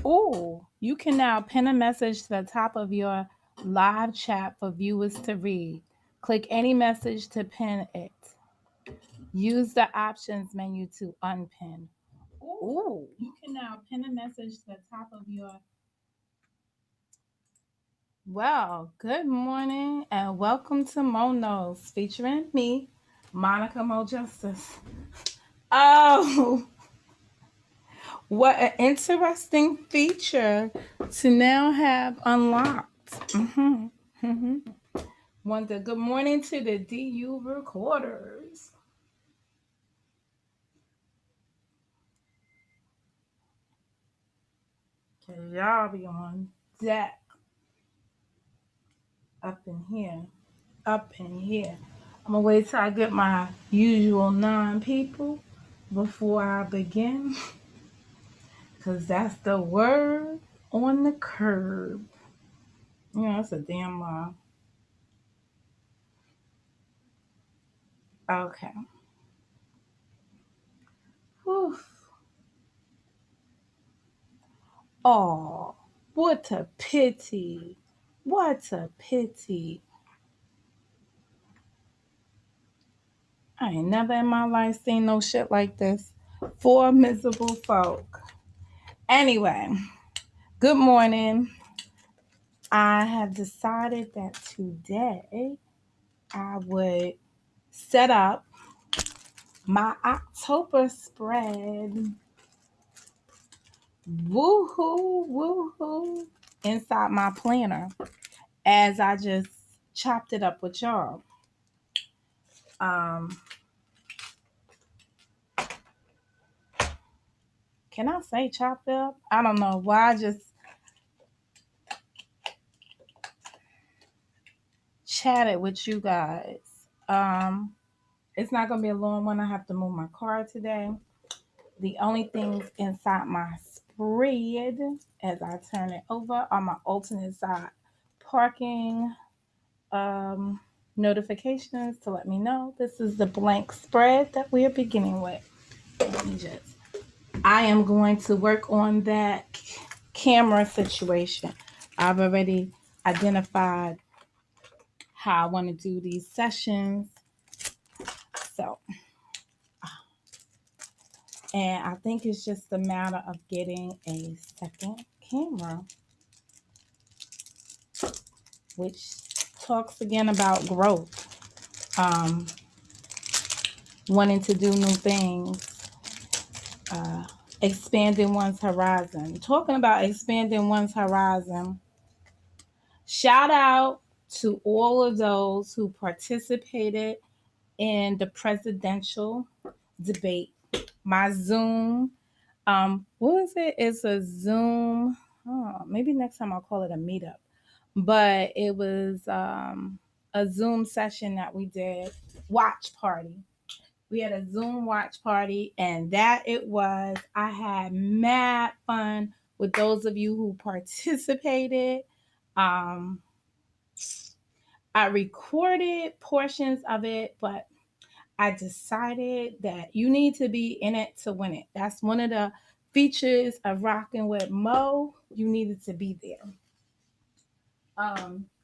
Ooh, you can now pin a message to the top of your live chat for viewers to read. Click any message to pin it. Use the options menu to unpin. Ooh, you can now pin a message to the top of your. Well, good morning and welcome to Monos featuring me, Monica Mo Justice. Oh, what an interesting feature to now have unlocked. Wonder, good morning to the DU recorders. Cause y'all be on deck up in here. Up in here. I'm gonna wait till I get my usual 9 people before I begin. Cause that's the word on the curb. Yeah, that's a damn lie. Okay. Whew. Oh, what a pity. What a pity. I ain't never in my life seen no shit like this. 4 miserable folk. Anyway, good morning. I have decided that today I would set up my October spread. Woohoo, woohoo. Inside my planner as I just chopped it up with y'all. Um, can I say chopped up? I don't know why I just chatted with you guys. Um, it's not gonna be a long one. I have to move my car today. The only things inside my spread as I turn it over are my alternate side parking um, notifications to let me know this is the blank spread that we are beginning with. Let me just. I am going to work on that camera situation. I've already identified how I want to do these sessions. So, and I think it's just a matter of getting a second camera, which talks again about growth, um, wanting to do new things, expanding one's horizon. Talking about expanding one's horizon, shout out to all of those who participated in the presidential debate. My Zoom, what was it? It's a Zoom. Oh, maybe next time I'll call it a meetup. But it was a Zoom session that we did, watch party. We had a Zoom watch party, and that it was. I had mad fun with those of you who participated. Um, I recorded portions of it, but I decided that you need to be in it to win it. That's one of the features of rocking with Mo. You needed to be there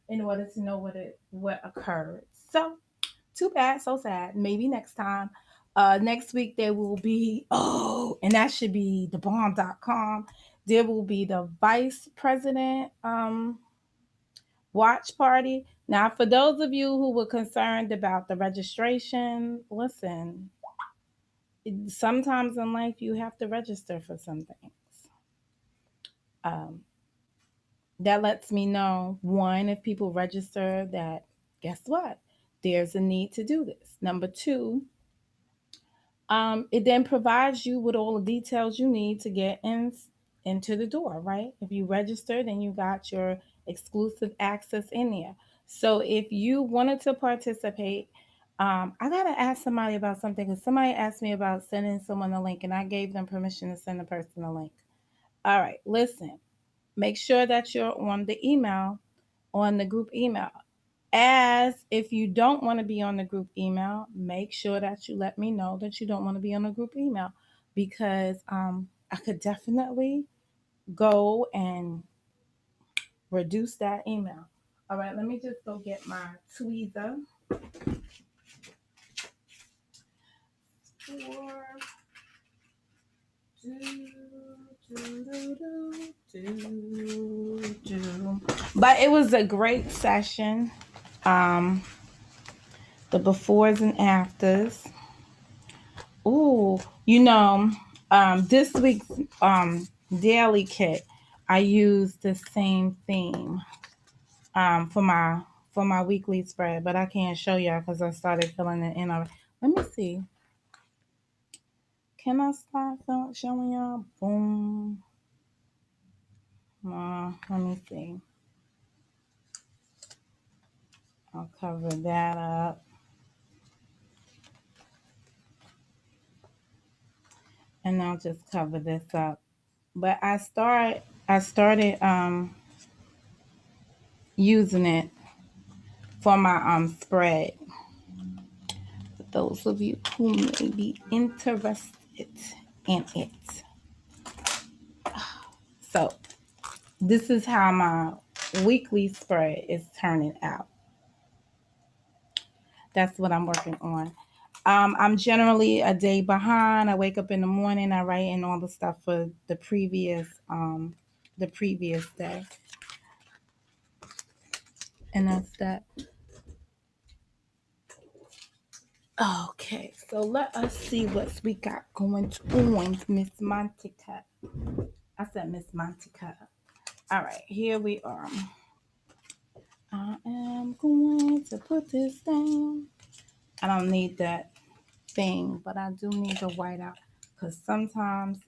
in order to know what occurred. So too bad, so sad. Maybe next time. Next week there will be and that should be thebomb.com. There will be the vice president watch party. Now, for those of you who were concerned about the registration, listen, sometimes in life you have to register for some things. Um, that lets me know, one, if people register, that guess what? There's a need to do this. Number two, it then provides you with all the details you need to get into the door, right? If you register, then you got your exclusive access in there. So if you wanted to participate, I gotta ask somebody about something because somebody asked me about sending someone a link, and I gave them permission to send a person a link. All right, listen. Make sure that you're on the email, on the group email. As if you don't want to be on the group email, make sure that you let me know that you don't want to be on the group email because I could definitely go and reduce that email. All right, let me just go get my tweezer. But it was a great session. Um, the befores and afters. Ooh, this week's daily kit, I used the same theme for my weekly spread, but I can't show y'all because I started filling it in already. Let me see. Can I start showing y'all? Boom. Let me see. I'll cover that up. And I'll just cover this up. But I started using it for my spread. For those of you who may be interested in it. So this is how my weekly spread is turning out. That's what I'm working on. I'm generally a day behind. I wake up in the morning, I write in all the stuff for the previous day. And that's that. Okay, so let us see what we got going on, Miss Montica. I said Miss Montica. All right, here we are. I am going to put this down. I don't need that thing, but I do need the white out because sometimes,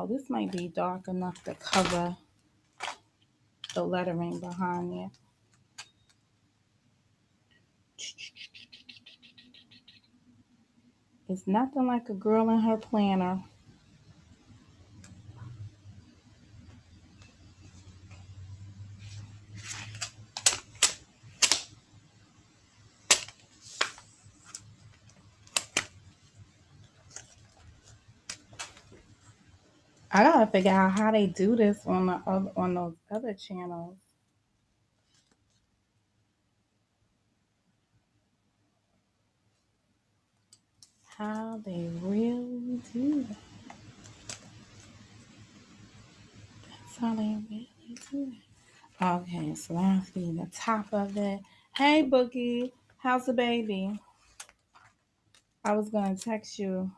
this might be dark enough to cover the lettering behind it. It's nothing like a girl in her planner. I gotta figure out how they do this on those other channels. How they really do that. That's how they really do it. Okay, so that's be the top of it. Hey Boogie, how's the baby? I was gonna text you.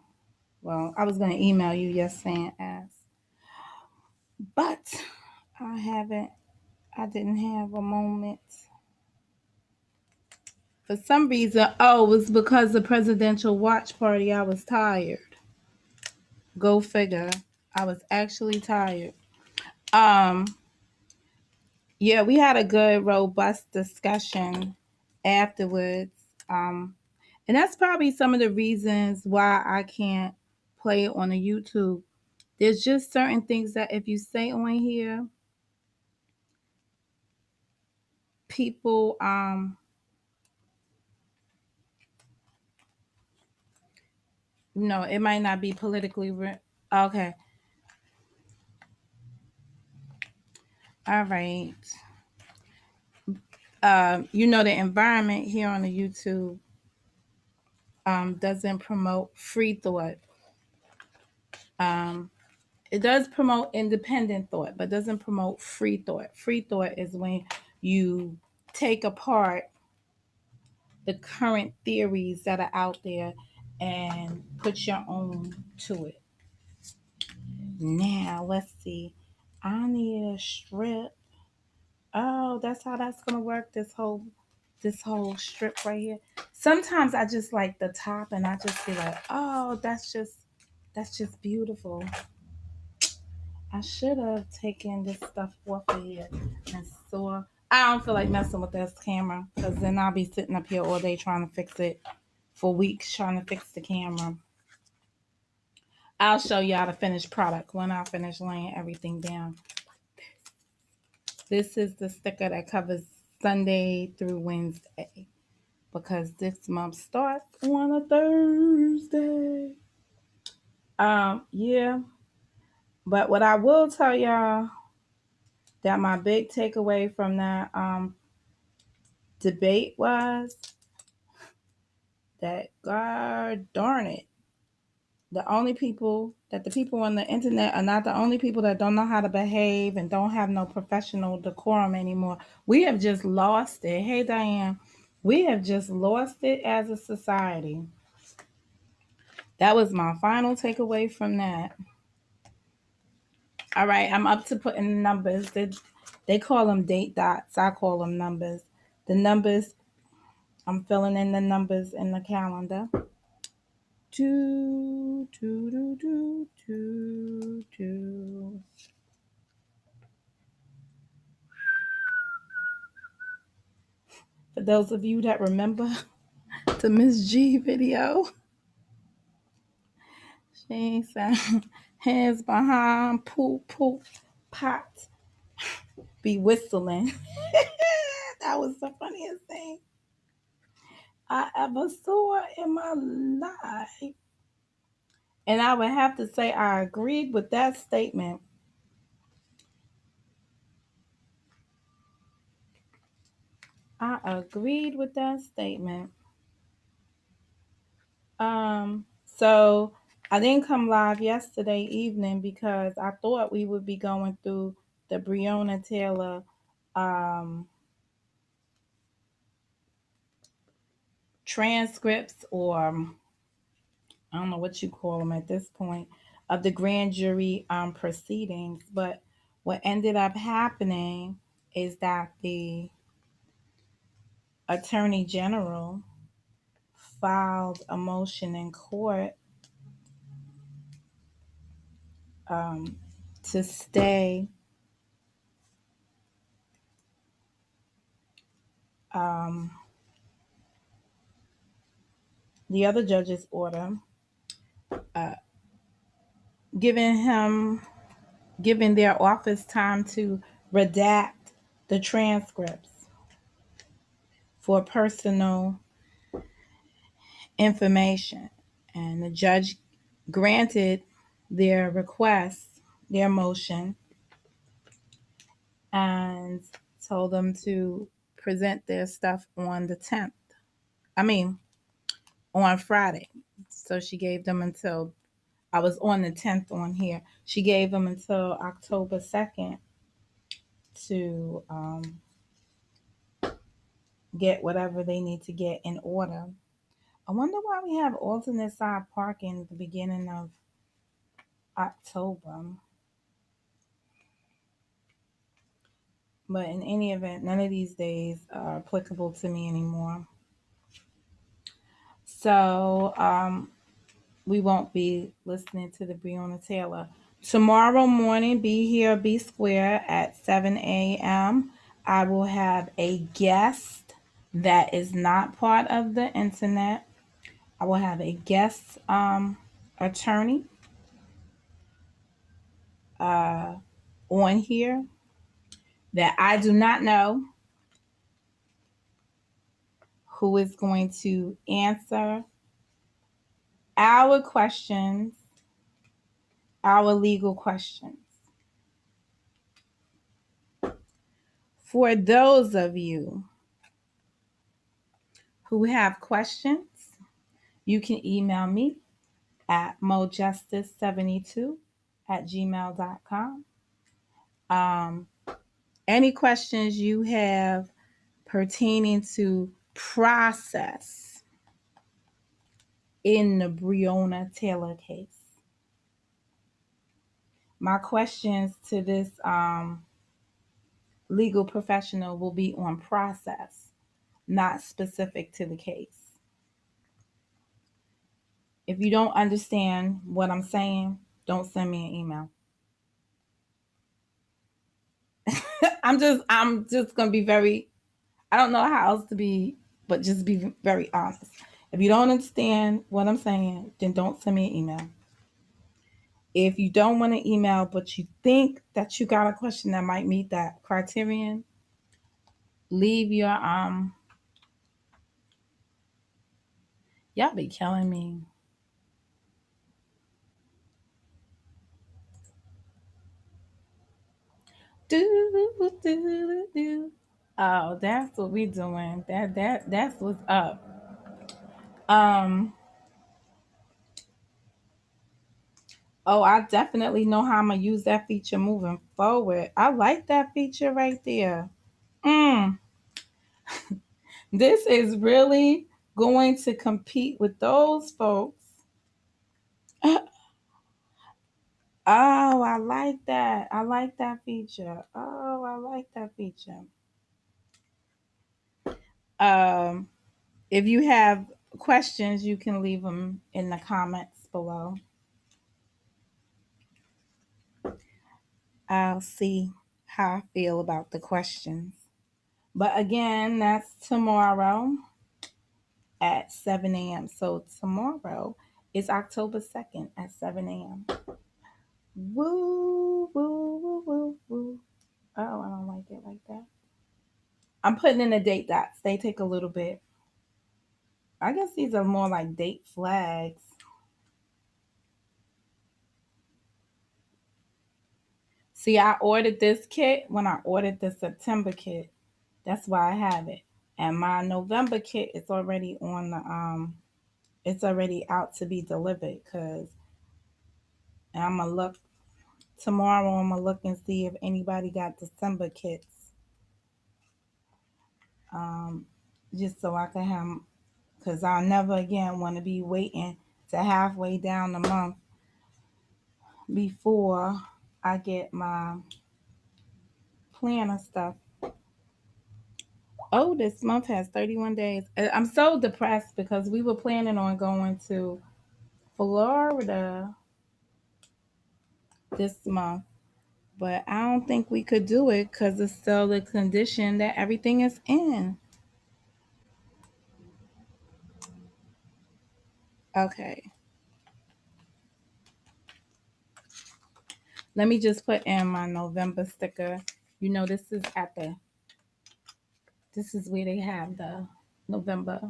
Well, I was gonna email you yesterday and ask. But I didn't have a moment. For some reason, it was because the presidential watch party, I was tired. Go figure. I was actually tired. Um, yeah, we had a good, robust discussion afterwards. And that's probably some of the reasons why I can't play it on the YouTube. There's just certain things that if you say on here, people it might not be politically okay. All right. The environment here on the YouTube doesn't promote free thought. It does promote independent thought, but doesn't promote free thought. Free thought is when you take apart the current theories that are out there and put your own to it. Now, let's see. I need a strip. Oh, that's how that's gonna work. This whole strip right here. Sometimes I just like the top, and I just be like, oh, that's just beautiful. I should have taken this stuff off of here and saw. I don't feel like messing with this camera because then I'll be sitting up here all day trying to fix it for weeks, trying to fix the camera. I'll show y'all the finished product when I finish laying everything down. This is the sticker that covers Sunday through Wednesday because this month starts on a Thursday. Yeah, But what I will tell y'all that my big takeaway from that debate was that, God darn it, the people on the internet are not the only people that don't know how to behave and don't have no professional decorum anymore. We have just lost it. Hey, Diane, we have just lost it as a society. That was my final takeaway from that. All right, I'm up to putting the numbers. They call them date dots. I call them numbers. The numbers, I'm filling in the numbers in the calendar. Do, do, do, do, do, do. For those of you that remember the Miss G video, she said, hands behind, poop, poop, pot, be whistling. That was the funniest thing I ever saw in my life. And I would have to say I agreed with that statement. I agreed with that statement. So I didn't come live yesterday evening because I thought we would be going through the Breonna Taylor transcripts, or I don't know what you call them at this point, of the grand jury proceedings. But what ended up happening is that the attorney general filed a motion in court um, to stay um, the other judge's order, uh, giving their office time to redact the transcripts for personal information. And the judge granted their request, their motion, and told them to present their stuff on the 10th. I mean, on Friday. So she gave them until, I was on the 10th on here. She gave them until October 2nd to get whatever they need to get in order. I wonder why we have alternate side parking at the beginning of October. But in any event, none of these days are applicable to me anymore. So we won't be listening to the Breonna Taylor. Tomorrow morning, be here, be square at 7 a.m. I will have a guest that is not part of the internet. I will have a guest attorney on here that I do not know, who is going to answer our questions, our legal questions. For those of you who have questions, you can email me at mojustice72@gmail.com. Any questions you have pertaining to process in the Breonna Taylor case. My questions to this legal professional will be on process, not specific to the case. If you don't understand what I'm saying, don't send me an email. I'm just gonna be very, I don't know how else to be, but just be very honest. If you don't understand what I'm saying, then don't send me an email. If you don't want to email, but you think that you got a question that might meet that criterion, leave your y'all be killing me. Do, do, do. Oh, that's what we doing. That's what's up. Um. Oh, I definitely know how I'm gonna use that feature moving forward. I like that feature right there. Mm. This is really going to compete with those folks. Oh, I like that. I like that feature. Oh, I like that feature. Um, if you have questions, you can leave them in the comments below. I'll see how I feel about the questions. But again, that's tomorrow at 7 a.m. So tomorrow is October 2nd at 7 a.m. Woo, woo, woo, woo, woo. Oh, I don't like it like that. I'm putting in the date dots. They take a little bit. I guess these are more like date flags. See, I ordered this kit when I ordered the September kit. That's why I have it. And my November kit is already on the it's already out to be delivered cuz I'm gonna look tomorrow. I'm gonna look and see if anybody got December kits. Um just so I can have cuz I'll never again want to be waiting to halfway down the month before I get my planner stuff. Oh, this month has 31 days. I'm so depressed because we were planning on going to Florida this month, but I don't think we could do it because it's still the condition that everything is in. Okay, let me just put in my November sticker. You know, this is where they have the November,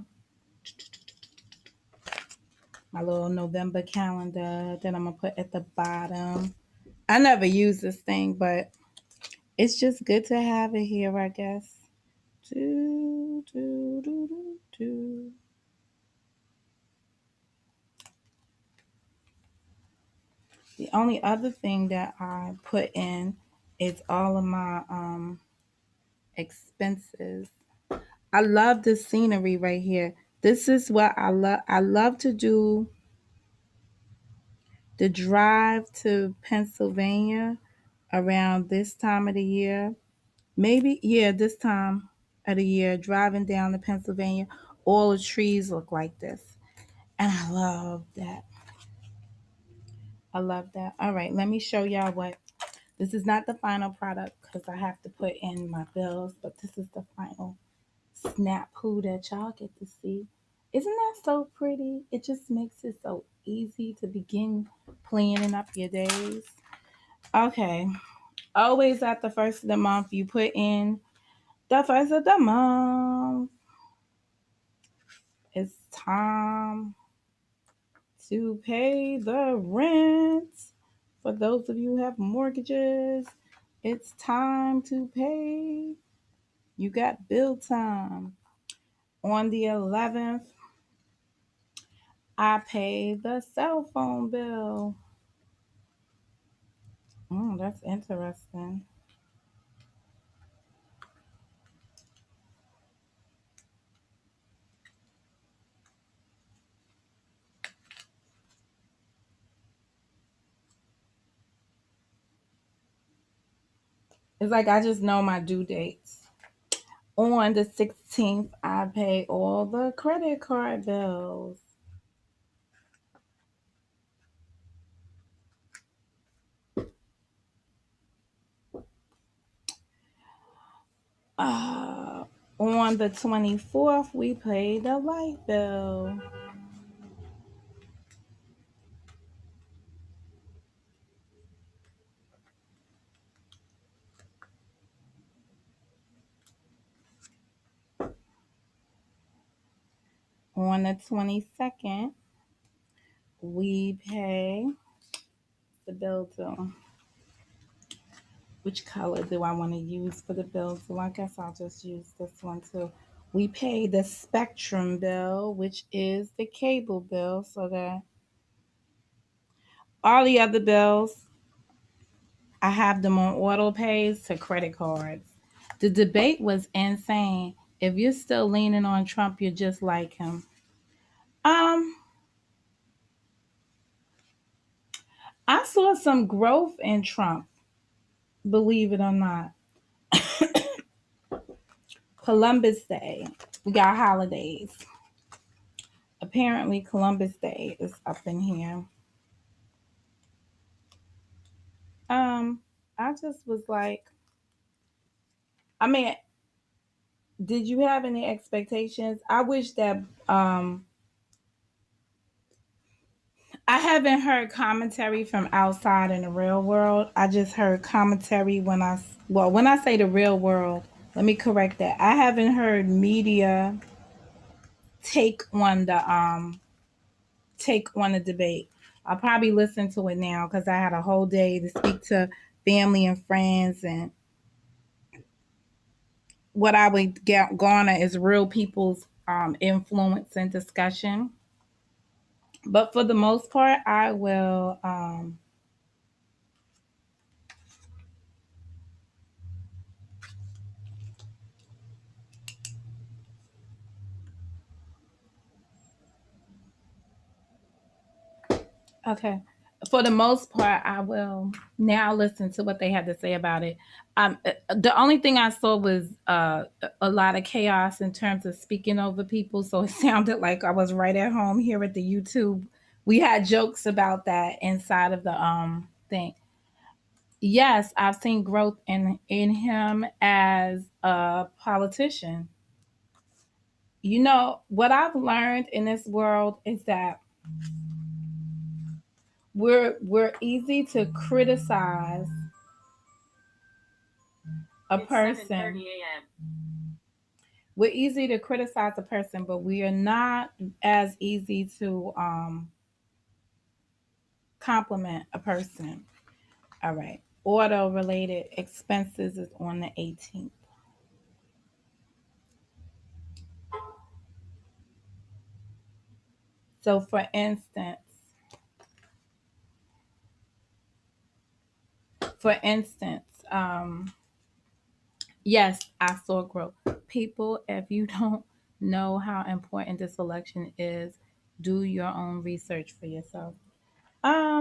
my little November calendar that I'm gonna put at the bottom. I never use this thing, but it's just good to have it here, I guess. Do, do, do, do, do. The only other thing that I put in is all of my expenses. I love the scenery right here. This is what I love. I love to do the drive to Pennsylvania around this time of the year. Maybe, yeah, this time of the year, driving down to Pennsylvania, all the trees look like this. And I love that. I love that. All right, let me show y'all what this is not the final product because I have to put in my bills, but this is the final snap poo that y'all get to see. Isn't that so pretty? It just makes it so easy to begin planning up your days. Okay, always at the first of the month, you put in the first of the month. It's time to pay the rent. For those of you who have mortgages, it's time to pay. You got bill time. On the 11th, I pay the cell phone bill. That's interesting. It's like I just know my due dates. On the 16th, I pay all the credit card bills. Uh, on the 24th, we pay the light bill. On the 22nd, we pay the bill too. Which color do I want to use for the bills? Well, I guess I'll just use this one too. We pay the Spectrum bill, which is the cable bill, so that all the other bills, I have them on auto pays to credit cards. The debate was insane. If you're still leaning on Trump, you're just like him. Um, I saw some growth in Trump, believe it or not. Columbus Day. We got holidays. Apparently Columbus Day is up in here. Um, I just was like, I mean, did you have any expectations? I wish that I haven't heard commentary from outside in the real world. I just heard commentary when I say the real world, let me correct that. I haven't heard media take on the debate. I'll probably listen to it now because I had a whole day to speak to family and friends, and what I would get garner is real people's influence and discussion. But for the most part, I will. Okay. For the most part, I will now listen to what they had to say about it. The only thing I saw was a lot of chaos in terms of speaking over people. So it sounded like I was right at home here at the YouTube. We had jokes about that inside of the thing. Yes, I've seen growth in him as a politician. You know, what I've learned in this world is that we're easy to criticize a person. We're easy to criticize a person, but we are not as easy to compliment a person. All right. Auto related expenses is on the 18th. So for instance, um, yes, I saw growth. People, if you don't know how important this election is, do your own research for yourself. Um,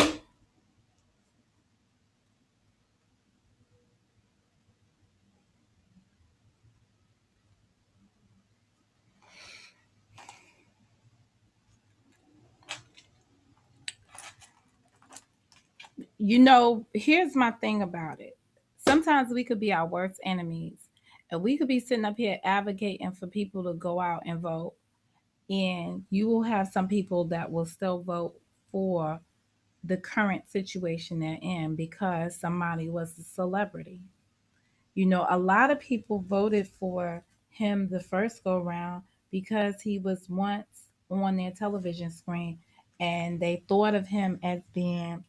here's my thing about it. Sometimes we could be our worst enemies, and we could be sitting up here advocating for people to go out and vote, and you will have some people that will still vote for the current situation they're in because somebody was a celebrity. A lot of people voted for him the first go round because he was once on their television screen, and they thought of him as being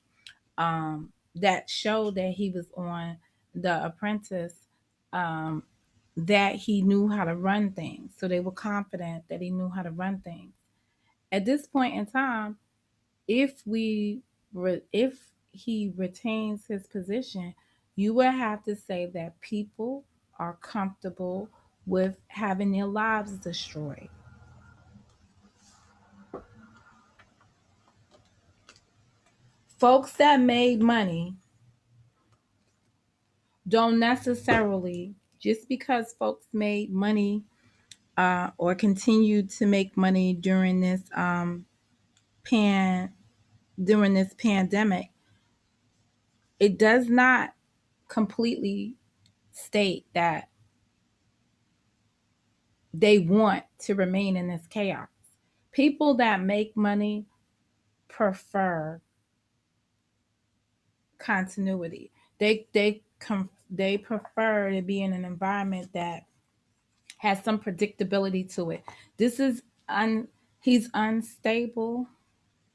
um, that show that he was on, The Apprentice, um, that he knew how to run things. So they were confident that he knew how to run things. At this point in time, if if he retains his position, you would have to say that people are comfortable with having their lives destroyed. Folks that made money don't necessarily, just because folks made money or continue to make money pan during this pandemic, it does not completely state that they want to remain in this chaos. People that make money prefer continuity. They prefer to be in an environment that has some predictability to it. This is un He's unstable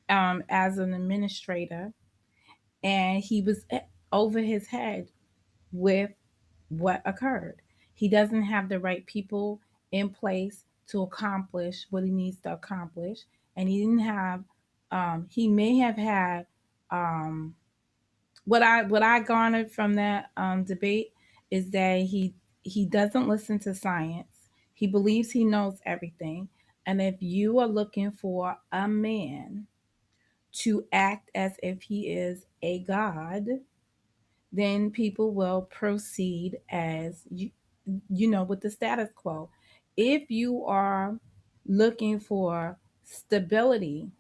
as an administrator, and he was over his head with what occurred. He doesn't have the right people in place to accomplish what he needs to accomplish, and he didn't have. He may have had um, what I garnered from that debate is that he doesn't listen to science. He believes he knows everything, and if you are looking for a man to act as if he is a god, then people will proceed as with the status quo. If you are looking for stability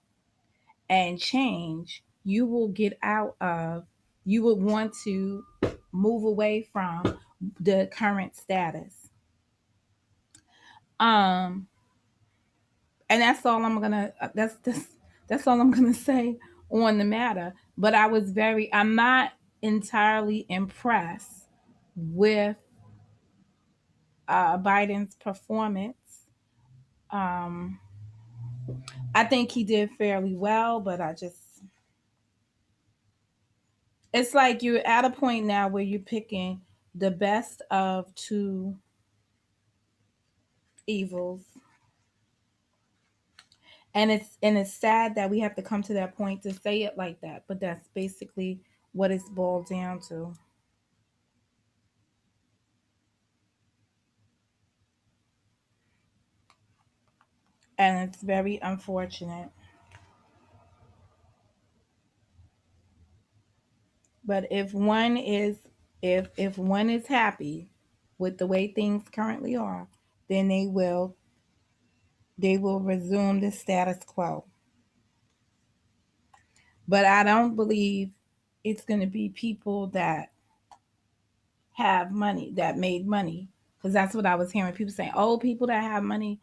and change, you will get out of, you would want to move away from the current status. Um, and that's all I'm gonna. That's all I'm gonna say on the matter. But I'm not entirely impressed with Biden's performance. Um, I think he did fairly well, but it's like you're at a point now where you're picking the best of two evils. And it's sad that we have to come to that point to say it like that, but that's basically what it's boiled down to. And it's very unfortunate. But if one is happy with the way things currently are, then they will resume the status quo. But I don't believe it's going to be people that have money, that made money, because that's what I was hearing people saying. Oh, people that have money,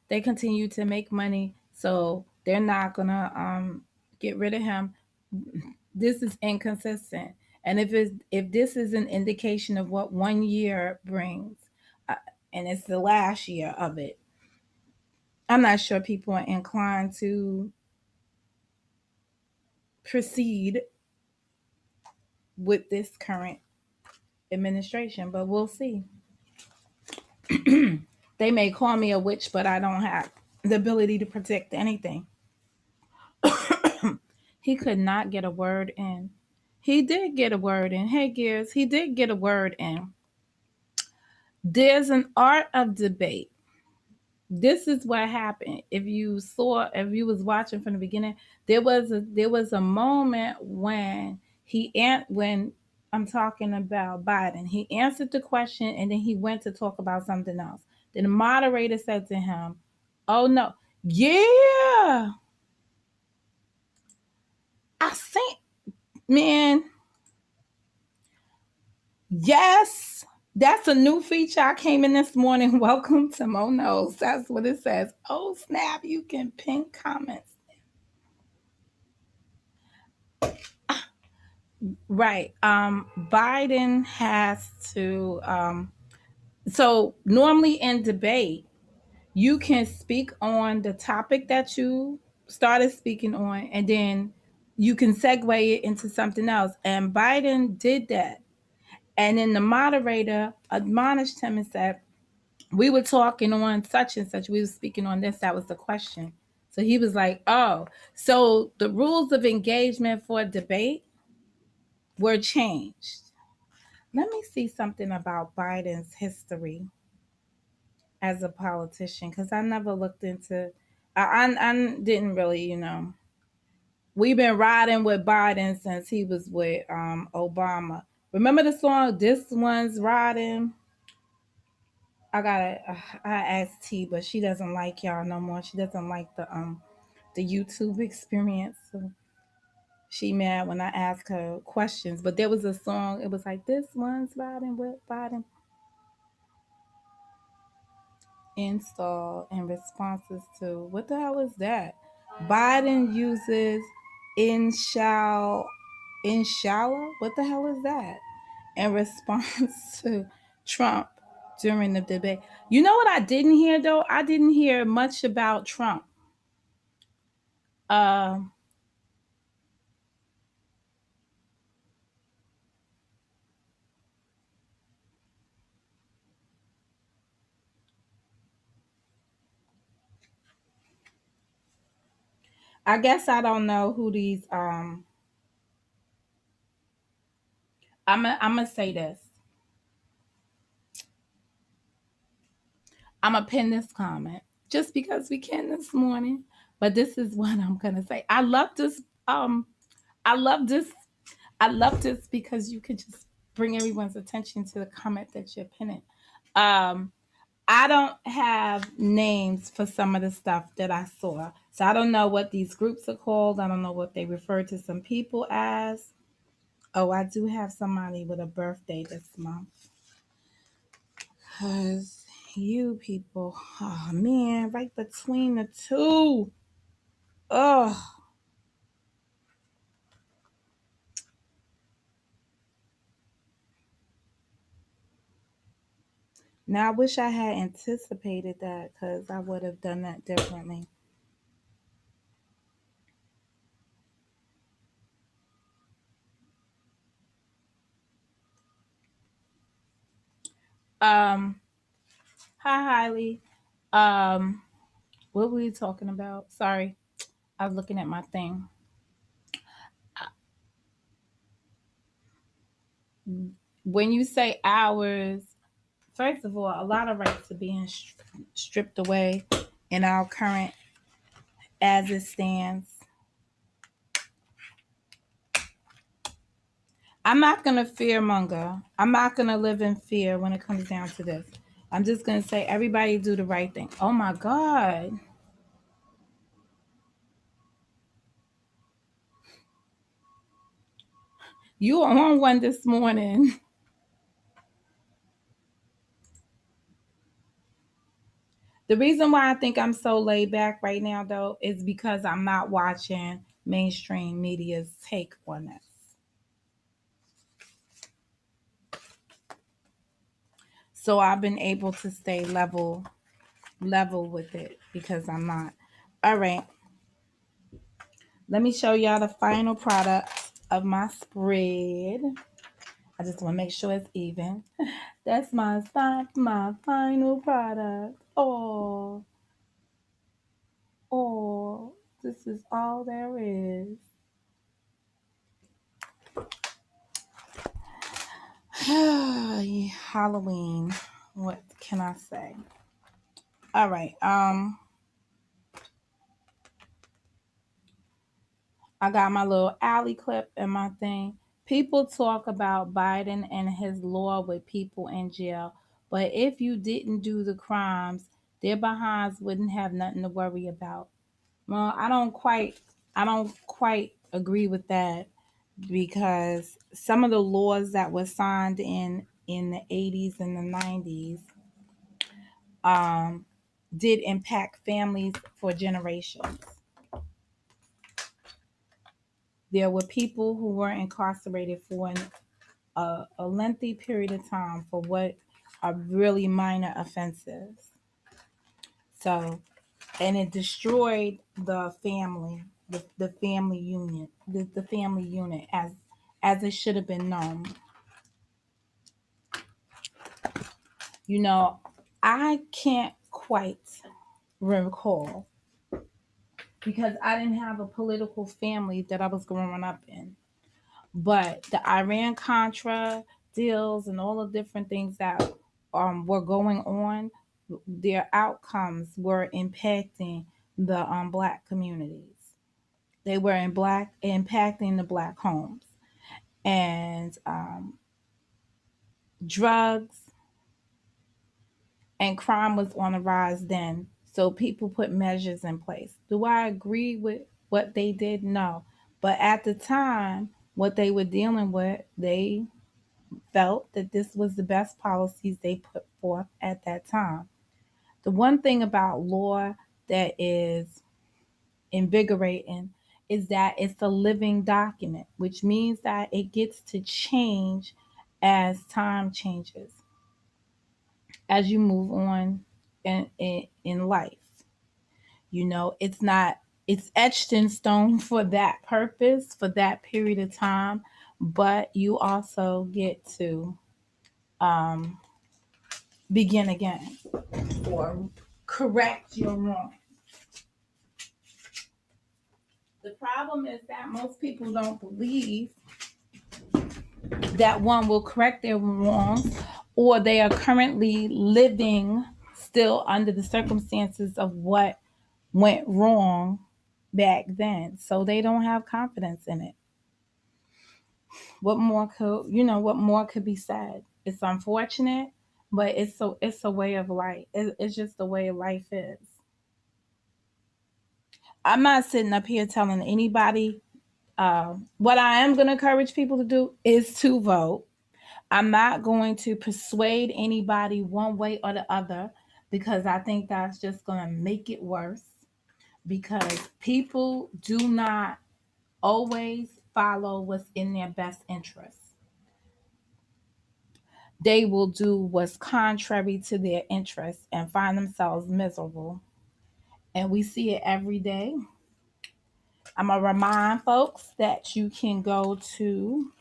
they continue to make money, so they're not gonna get rid of him. This is inconsistent, and if this is an indication of what 1 year brings, uh, and it's the last year of it, I'm not sure people are inclined to proceed with this current administration, but we'll see. They may call me a witch, but I don't have the ability to predict anything. He could not get a word in. He did get a word in. Hey, Gears, he did get a word in. There's an art of debate. This is what happened. If you was watching from the beginning, there was a moment when when I'm talking about Biden, he answered the question and then he went to talk about something else. Then the moderator said to him, "Oh no, yeah, I think, man, yes." That's a new feature. I came in this morning. Welcome to Mo Knows. That's what it says. Oh snap! You can pin comments. Right. Biden has to. So normally in debate, you can speak on the topic that you started speaking on, and then you can segue it into something else. And Biden did that. And then the moderator admonished him and said, "We were talking on such and such. We were speaking on this. That was the question." So he was like, "Oh, so the rules of engagement for debate were changed." Let me see something about Biden's history as a politician because I never looked into. I didn't really, We've been riding with Biden since he was with Obama. Remember the song "This One's Riding"? I asked T, but she doesn't like y'all no more. She doesn't like the YouTube experience. So she mad when I ask her questions. But there was a song. It was like "This One's Riding with Biden." Install and responses to what the hell is that? Biden uses inshallah. What the hell is that? In response to Trump during the debate. You know what I didn't hear though? I didn't hear much about Trump. Uh, I guess I don't know who these I'm gonna say this. I'm gonna pin this comment just because we can this morning. But this is what I'm gonna say. I love this. I love this. I love this because you could just bring everyone's attention to the comment that you're pinning. Um, I don't have names for some of the stuff that I saw. So I don't know what these groups are called. I don't know what they refer to some people as. Oh, I do have somebody with a birthday this month. Because you people, oh man, right between the two. Oh, now I wish I had anticipated that because I would have done that differently. Um, hi, Hiley. Um, what were we talking about? Sorry, I was looking at my thing. When you say hours, first of all, a lot of rights are being stripped away in our current as it stands. I'm not going to fearmonger. I'm not going to live in fear when it comes down to this. I'm just going to say everybody do the right thing. Oh my God. You were on one this morning. The reason why I think I'm so laid back right now, though, is because I'm not watching mainstream media's take on this. So I've been able to stay level with it because I'm not. All right. Let me show y'all the final product of my spread. I just want to make sure it's even. That's my final product. Oh, this is all there is. Halloween. What can I say? All right. I got my little alley clip and my thing. People talk about Biden and his law with people in jail, but if you didn't do the crimes, their behinds wouldn't have nothing to worry about. Well, I don't quite agree with that because some of the laws that were signed in the 80s and the 90s um did impact families for generations. There were people who were incarcerated for a lengthy period of time for what are really minor offenses. So, and it destroyed the family, the family union, the family unit as it should have been known. You know, I can't quite recall because I didn't have a political family that I was growing up in. But the Iran Contra deals and all the different things that were going on, their outcomes were impacting the black communities. They were in black impacting the black homes and drugs and crime was on the rise then. So people put measures in place. Do I agree with what they did? No. But at the time, what they were dealing with, they felt that this was the best policies they put forth at that time. The one thing about law that is invigorating is that it's a living document, which means that it gets to change as time changes, as you move on in life. You know, it's etched in stone for that purpose, for that period of time, but you also get to um, begin again or correct your wrong. The problem is that most people don't believe that one will correct their wrongs, or they are currently living still under the circumstances of what went wrong back then. So they don't have confidence in it. What more could be said? It's unfortunate, but it's a way of life. It's just the way life is. I'm not sitting up here telling anybody. What I am going to encourage people to do is to vote. I'm not going to persuade anybody one way or the other, because I think that's just going to make it worse. Because people do not always follow what's in their best interest. They will do what's contrary to their interests and find themselves miserable. And we see it every day. I'm going to remind folks that you can go to,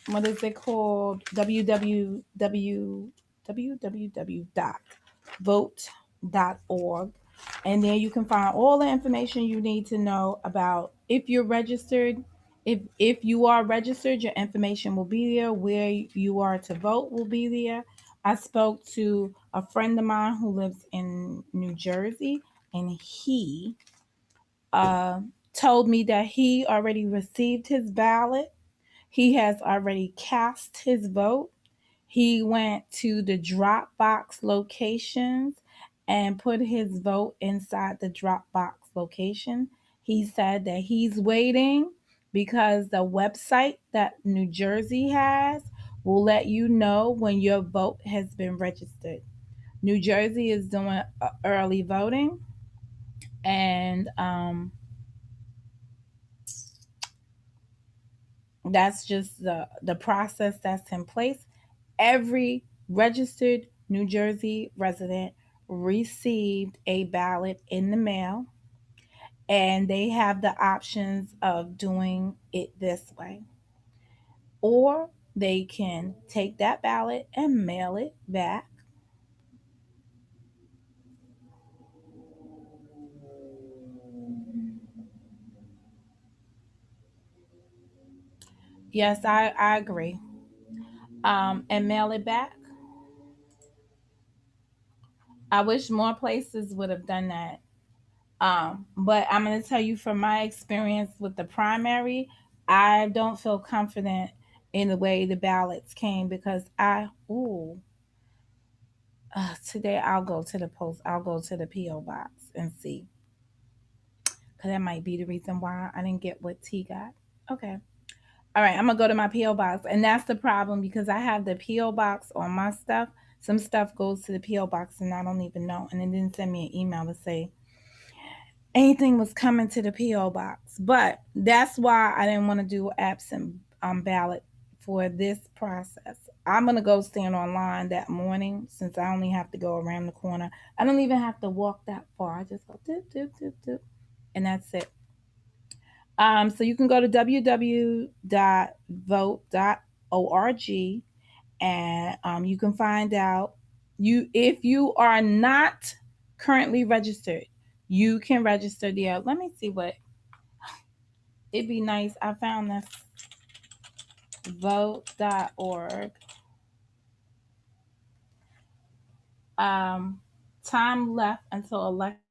what is it called? www.vote.org. And there you can find all the information you need to know about if you're registered. If you are registered, your information will be there. Where you are to vote will be there. I spoke to a friend of mine who lives in New Jersey, and he uh, told me that he already received his ballot. He has already cast his vote. He went to the Dropbox locations and put his vote inside the Dropbox location. He said that he's waiting because the website that New Jersey has will let you know when your vote has been registered. New Jersey is doing early voting, and that's just the process that's in place. Every registered New Jersey resident received a ballot in the mail, and they have the options of doing it this way. Or they can take that ballot and mail it back. Yes, I agree. And mail it back. I wish more places would have done that. But I'm going to tell you from my experience with the primary, I don't feel confident in the way the ballots came, because today I'll go to the post, I'll go to the P.O. box and see. Because that might be the reason why I didn't get what T got. Okay. All right, I'm going to go to my P.O. box. And that's the problem, because I have the P.O. box on my stuff. Some stuff goes to the P.O. box and I don't even know. And it didn't send me an email to say anything was coming to the P.O. box. But that's why I didn't want to do absent ballot for this process. I'm going to go stand online that morning, since I only have to go around the corner. I don't even have to walk that far. I just go doop, doop, doop, doop, and that's it. So you can go to www.vote.org, and you can find out, if you are not currently registered, you can register there. Let me see what it'd be nice. I found this vote.org. Um, time left until election